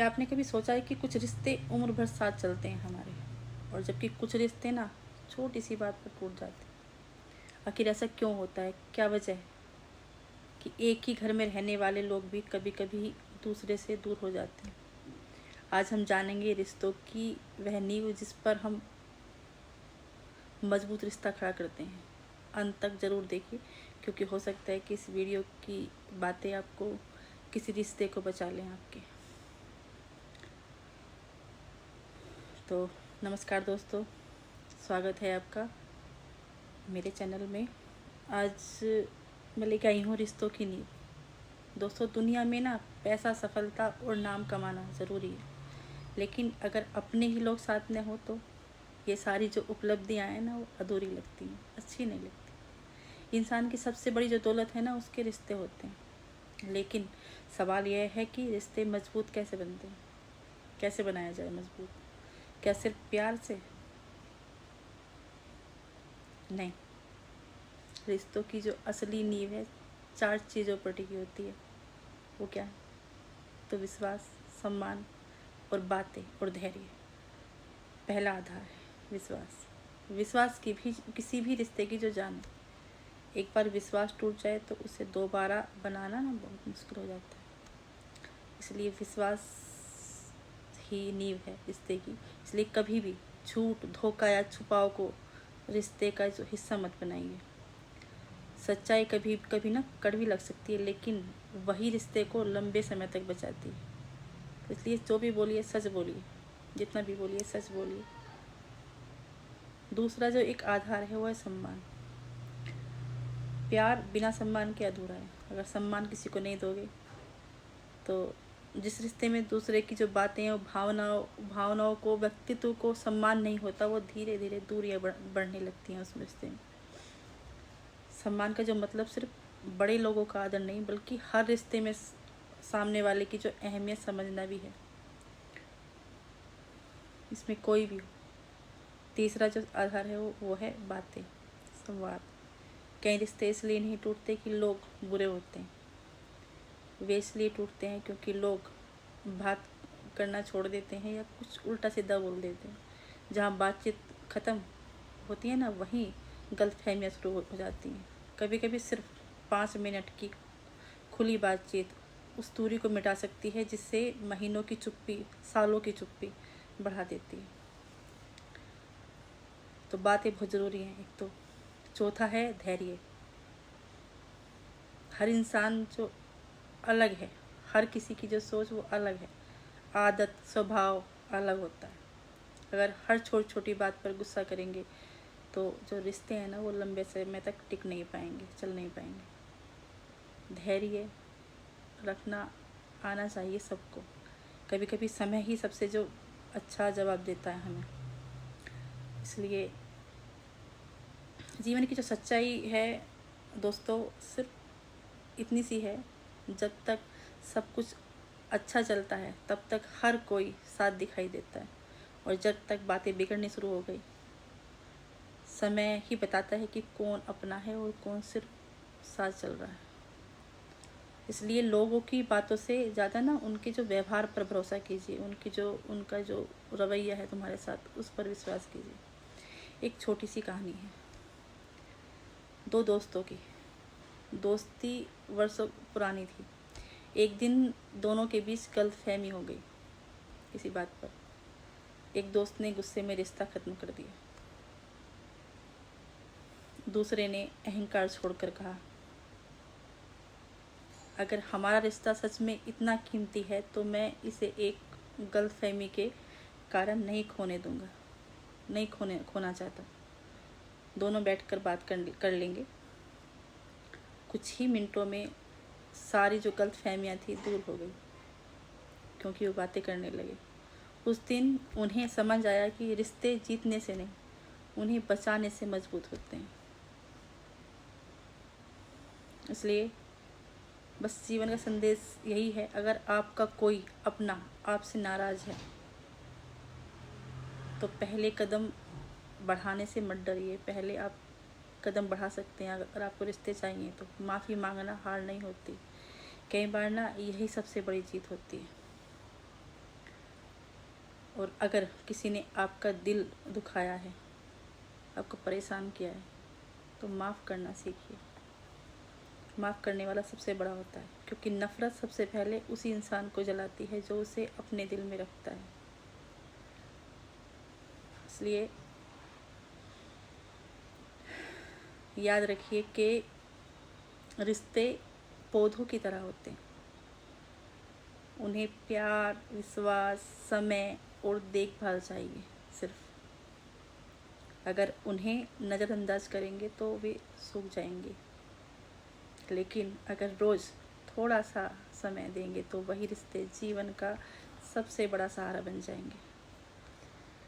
क्या आपने कभी सोचा है कि कुछ रिश्ते उम्र भर साथ चलते हैं हमारे, और जबकि कुछ रिश्ते ना छोटी सी बात पर टूट जाते हैं। आखिर ऐसा क्यों होता है? क्या वजह है कि एक ही घर में रहने वाले लोग भी कभी कभी दूसरे से दूर हो जाते हैं? आज हम जानेंगे रिश्तों की वह नींव जिस पर हम मजबूत रिश्ता खड़ा करते हैं। अंत तक ज़रूर देखिए, क्योंकि हो सकता है कि इस वीडियो की बातें आपको किसी रिश्ते को बचा लें आपके। तो नमस्कार दोस्तों, स्वागत है आपका मेरे चैनल में। आज मैं लेके आई हूँ रिश्तों की नींव। दोस्तों, दुनिया में ना पैसा, सफलता और नाम कमाना ज़रूरी है, लेकिन अगर अपने ही लोग साथ में हो तो ये सारी जो उपलब्धियाँ हैं ना वो अधूरी लगती हैं, अच्छी नहीं लगती। इंसान की सबसे बड़ी जो दौलत है ना उसके रिश्ते होते हैं। लेकिन सवाल यह है कि रिश्ते मजबूत कैसे बनते हैं, कैसे बनाया जाए मजबूत? क्या सिर्फ प्यार से? नहीं, रिश्तों की जो असली नींव है 4 चीज़ों पर टिकी होती है। वो क्या है? तो विश्वास, सम्मान और बातें और धैर्य। पहला आधार है विश्वास। विश्वास की भी किसी भी रिश्ते की जो जान है। एक बार विश्वास टूट जाए तो उसे दोबारा बनाना ना बहुत मुश्किल हो जाता है। इसलिए विश्वास ही नींव है रिश्ते की। इसलिए कभी भी झूठ, धोखा या छुपाव को रिश्ते का जो हिस्सा मत बनाइए। सच्चाई कभी कभी ना कड़वी लग सकती है, लेकिन वही रिश्ते को लंबे समय तक बचाती है। इसलिए जो भी बोलिए सच बोलिए, जितना भी बोलिए सच बोलिए। दूसरा जो एक आधार है वो है सम्मान। प्यार बिना सम्मान के अधूरा है। अगर सम्मान किसी को नहीं दोगे तो जिस रिश्ते में दूसरे की जो बातें हैं, भावनाओं को, व्यक्तित्व को सम्मान नहीं होता, वो धीरे धीरे दूरियां बढ़ने लगती हैं उस रिश्ते में। सम्मान का जो मतलब सिर्फ बड़े लोगों का आदर नहीं, बल्कि हर रिश्ते में सामने वाले की जो अहमियत समझना भी है, इसमें कोई भी हो। तीसरा जो आधार है वो है बातें, संवाद। कई रिश्ते इसलिए नहीं टूटते कि लोग बुरे होते हैं, वे इसलिए टूटते हैं क्योंकि लोग बात करना छोड़ देते हैं या कुछ उल्टा सीधा बोल देते हैं। जहाँ बातचीत ख़त्म होती है ना, वहीं गलतफहमियाँ शुरू हो जाती हैं। कभी कभी सिर्फ 5 मिनट की खुली बातचीत उस दूरी को मिटा सकती है जिससे महीनों की चुप्पी, सालों की चुप्पी बढ़ा देती है। तो बातें बहुत ज़रूरी हैं एक तो। चौथा है धैर्य। हर इंसान जो अलग है, हर किसी की जो सोच वो अलग है, आदत, स्वभाव अलग होता है। अगर हर छोटी बात पर गुस्सा करेंगे तो जो रिश्ते हैं ना वो लंबे समय तक टिक नहीं पाएंगे, चल नहीं पाएंगे। धैर्य रखना आना चाहिए सबको। कभी कभी समय ही सबसे जो अच्छा जवाब देता है हमें। इसलिए जीवन की जो सच्चाई है दोस्तों सिर्फ इतनी सी है, जब तक सब कुछ अच्छा चलता है तब तक हर कोई साथ दिखाई देता है, और जब तक बातें बिगड़नी शुरू हो गई, समय ही बताता है कि कौन अपना है और कौन सिर्फ साथ चल रहा है। इसलिए लोगों की बातों से ज़्यादा ना उनके जो व्यवहार पर भरोसा कीजिए, उनका जो रवैया है तुम्हारे साथ, उस पर विश्वास कीजिए। एक छोटी सी कहानी है, 2 दोस्तों की। दोस्ती वर्षों पुरानी थी। एक दिन दोनों के बीच गलतफहमी हो गई किसी बात पर। एक दोस्त ने गुस्से में रिश्ता ख़त्म कर दिया। दूसरे ने अहंकार छोड़कर कहा, अगर हमारा रिश्ता सच में इतना कीमती है तो मैं इसे एक गलतफहमी के कारण नहीं खोने दूंगा, नहीं खोना चाहता। दोनों बैठकर बात कर लेंगे। कुछ ही मिनटों में सारी जो गलतफहमियाँ थी दूर हो गई, क्योंकि वो बातें करने लगे। उस दिन उन्हें समझ आया कि रिश्ते जीतने से नहीं, उन्हें बचाने से मजबूत होते हैं। इसलिए बस जीवन का संदेश यही है, अगर आपका कोई अपना आपसे नाराज़ है तो पहले कदम बढ़ाने से मत डरिए। पहले आप कदम बढ़ा सकते हैं। अगर आपको रिश्ते चाहिए तो माफ़ी मांगना हार नहीं होती, कई बार ना यही सबसे बड़ी जीत होती है। और अगर किसी ने आपका दिल दुखाया है, आपको परेशान किया है, तो माफ़ करना सीखिए। माफ़ करने वाला सबसे बड़ा होता है, क्योंकि नफ़रत सबसे पहले उसी इंसान को जलाती है जो उसे अपने दिल में रखता है। इसलिए याद रखिए कि रिश्ते पौधों की तरह होते हैं। उन्हें प्यार, विश्वास, समय और देखभाल चाहिए सिर्फ। अगर उन्हें नज़रअंदाज करेंगे तो वे सूख जाएंगे, लेकिन अगर रोज़ थोड़ा सा समय देंगे तो वही रिश्ते जीवन का सबसे बड़ा सहारा बन जाएंगे।